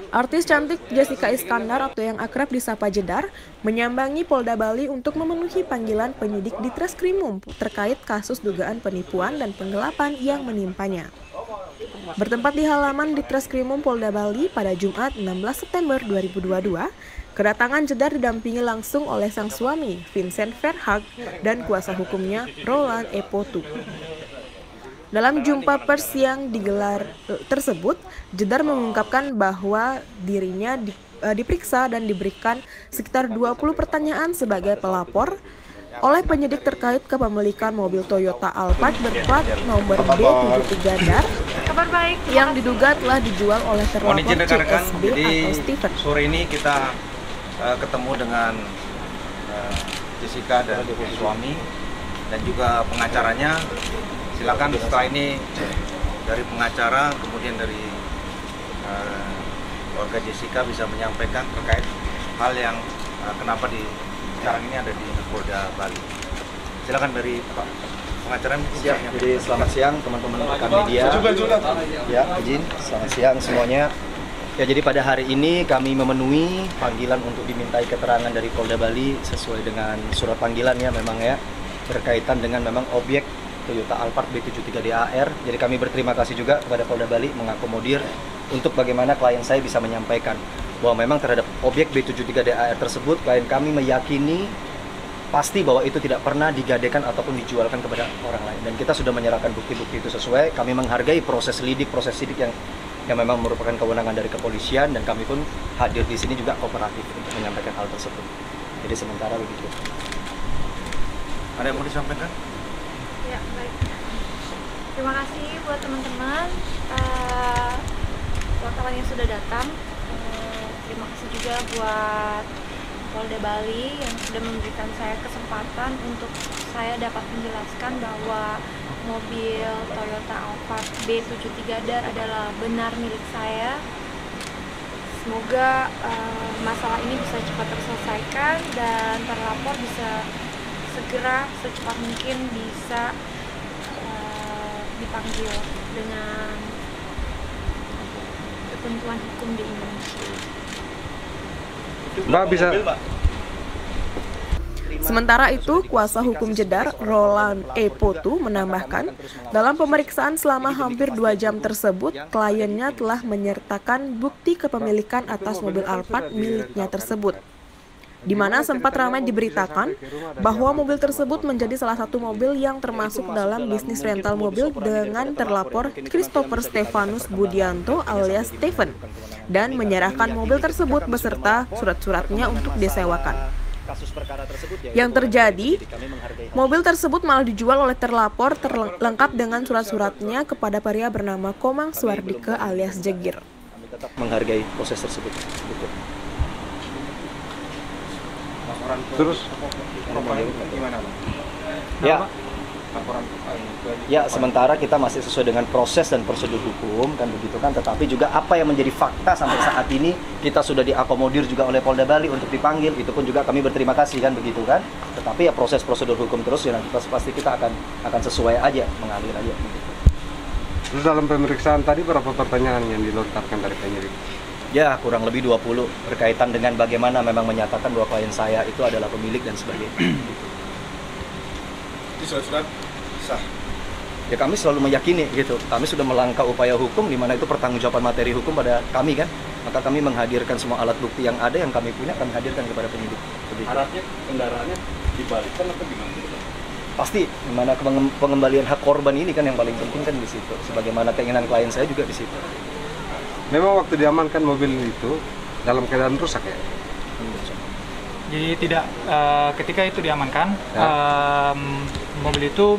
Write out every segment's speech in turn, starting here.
Artis cantik Jessica Iskandar atau yang akrab disapa Jedar menyambangi Polda Bali untuk memenuhi panggilan penyidik di Treskrimum terkait kasus dugaan penipuan dan penggelapan yang menimpanya. Bertempat di halaman di Treskrimum Polda Bali pada Jumat 16 September 2022, kedatangan Jedar didampingi langsung oleh sang suami, Vincent Verhaeghe, dan kuasa hukumnya, Roland Epotu. Dalam jumpa pers yang digelar tersebut, Jedar mengungkapkan bahwa dirinya diperiksa dan diberikan sekitar 20 pertanyaan sebagai pelapor oleh penyidik terkait kepemilikan mobil Toyota Alphard berplat nomor B73 DAR yang diduga telah dijual oleh terlapor CSB atau Steven. Sore ini kita ketemu dengan Jessica dan suami dan juga pengacaranya. Silakan setelah ini dari pengacara kemudian dari keluarga Jessica bisa menyampaikan terkait hal yang kenapa sekarang ini ada di Polda Bali. Silakan dari Pak pengacara. Jadi selamat siang teman-teman rekan media. Ya, izin. Selamat siang semuanya. Ya, jadi pada hari ini kami memenuhi panggilan untuk dimintai keterangan dari Polda Bali sesuai dengan surat panggilannya memang ya, berkaitan dengan memang objek Toyota Alphard B73 DAR. Jadi kami berterima kasih juga kepada Polda Bali mengakomodir untuk bagaimana klien saya bisa menyampaikan bahwa memang terhadap objek B73 DAR tersebut klien kami meyakini pasti bahwa itu tidak pernah digadekan ataupun dijualkan kepada orang lain, dan kita sudah menyerahkan bukti-bukti itu sesuai. Kami menghargai proses sidik yang memang merupakan kewenangan dari kepolisian, dan kami pun hadir di sini juga kooperatif untuk menyampaikan hal tersebut. Jadi sementara begitu. Ada yang mau disampaikan? Ya, baik. Terima kasih buat teman-teman wartawan yang sudah datang. Terima kasih juga buat Polda Bali yang sudah memberikan saya kesempatan untuk saya dapat menjelaskan bahwa mobil Toyota Alphard B73 DAR adalah benar milik saya. Semoga masalah ini bisa cepat terselesaikan dan terlapor bisa segera secepat mungkin bisa dipanggil dengan ketentuan hukum di Indonesia. Mbak bisa. Sementara itu, kuasa hukum Jedar, Roland Epotu, menambahkan, dalam pemeriksaan selama hampir 2 jam tersebut, kliennya telah menyertakan bukti kepemilikan atas mobil Alphard miliknya tersebut, di mana sempat ramai diberitakan bahwa mobil tersebut menjadi salah satu mobil yang termasuk dalam bisnis rental mobil dengan terlapor Christopher Stefanus Budianto alias Steven, dan menyerahkan mobil tersebut beserta surat-suratnya untuk disewakan. Yang terjadi, mobil tersebut malah dijual oleh terlapor lengkap dengan surat-suratnya kepada pria bernama Komang Suardike alias Jegir. Kami tetap menghargai proses tersebut. Terus gimana? Ya, sementara kita masih sesuai dengan proses dan prosedur hukum kan begitu kan, tetapi juga apa yang menjadi fakta sampai saat ini kita sudah diakomodir juga oleh Polda Bali untuk dipanggil, itu pun juga kami berterima kasih kan begitu kan. Tetapi ya proses prosedur hukum terus ya, nanti pasti kita akan sesuai aja, mengalir aja begitu. Terus dalam pemeriksaan tadi berapa pertanyaan yang dilontarkan dari penyidik? Ya, kurang lebih 20 berkaitan dengan bagaimana memang menyatakan bahwa klien saya itu adalah pemilik dan sebagainya. Itu surat sah. Ya, kami selalu meyakini gitu. Kami sudah melangkah upaya hukum di mana itu pertanggungjawaban materi hukum pada kami kan. Maka kami menghadirkan semua alat bukti yang ada yang kami punya, kami hadirkan kepada penyidik. Harapnya kendaraannya dibalikkan atau gimana? Pasti dimana pengembalian hak korban ini kan yang paling penting kan di situ. Sebagaimana keinginan klien saya juga di situ. Memang waktu diamankan mobil itu dalam keadaan rusak ya? Jadi tidak, ketika itu diamankan, mobil itu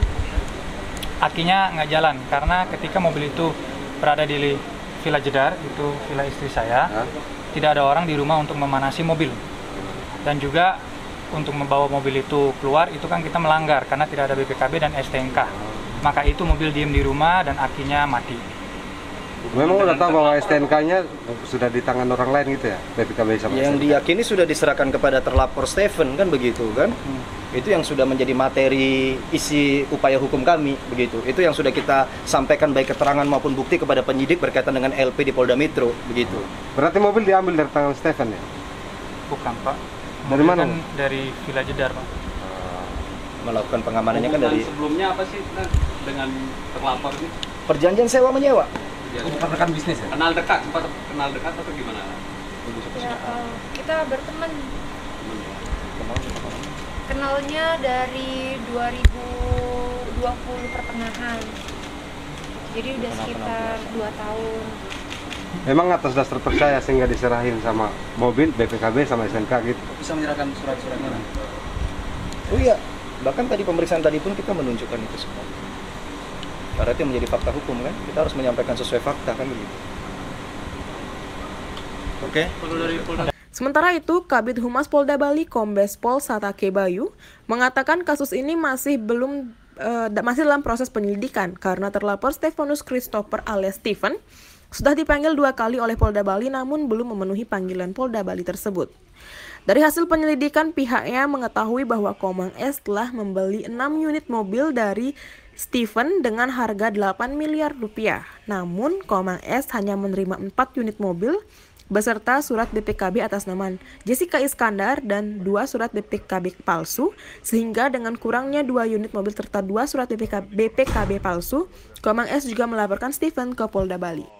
akinya nggak jalan karena ketika mobil itu berada di Villa Jedar, itu villa istri saya, tidak ada orang di rumah untuk memanasi mobil, dan juga untuk membawa mobil itu keluar itu kan kita melanggar karena tidak ada BPKB dan STNK, maka itu mobil diem di rumah dan akinya mati. Memang udah tahu bahwa STNK-nya sudah di tangan orang lain gitu ya, BPKB sama yang STNK. diyakini sudah diserahkan kepada terlapor Steven kan begitu kan. Itu yang sudah menjadi materi isi upaya hukum kami, begitu. Itu yang sudah kita sampaikan baik keterangan maupun bukti kepada penyidik berkaitan dengan LP di Polda Metro, begitu. Berarti mobil diambil dari tangan Stefan ya? Bukan, Pak. Dari mana? Kan dari Villa Jedar, Pak. Melakukan pengamanannya kan dari sebelumnya apa sih dengan terlapor ini? perjanjian sewa menyewa. Bukan rekan bisnis ya? Kenal dekat, sempat kenal dekat atau gimana? Ya, kita berteman. Kenalnya dari 2020 pertengahan. Jadi udah sekitar 2 tahun. Memang atas dasar percaya sehingga diserahin sama mobil, BPKB sama SNK gitu. Bisa menyerahkan surat-surat mana? Oh iya, bahkan tadi pemeriksaan tadi pun kita menunjukkan itu semua. Karena itu menjadi fakta hukum kan, kita harus menyampaikan sesuai fakta kan begitu. Oke. Sementara itu, Kabid Humas Polda Bali Kombes Pol Satake Bayu mengatakan kasus ini masih dalam proses penyelidikan karena terlapor Stefanus Christopher alias Stephen sudah dipanggil 2 kali oleh Polda Bali namun belum memenuhi panggilan Polda Bali tersebut. Dari hasil penyelidikan, pihaknya mengetahui bahwa Komang S telah membeli 6 unit mobil dari Stephen dengan harga 8 miliar rupiah. Namun, Komang S hanya menerima 4 unit mobil beserta surat BPKB atas nama Jessica Iskandar dan 2 surat BPKB palsu, sehingga dengan kurangnya 2 unit mobil serta 2 surat BPKB palsu, Komang S juga melaporkan Stephen ke Polda Bali.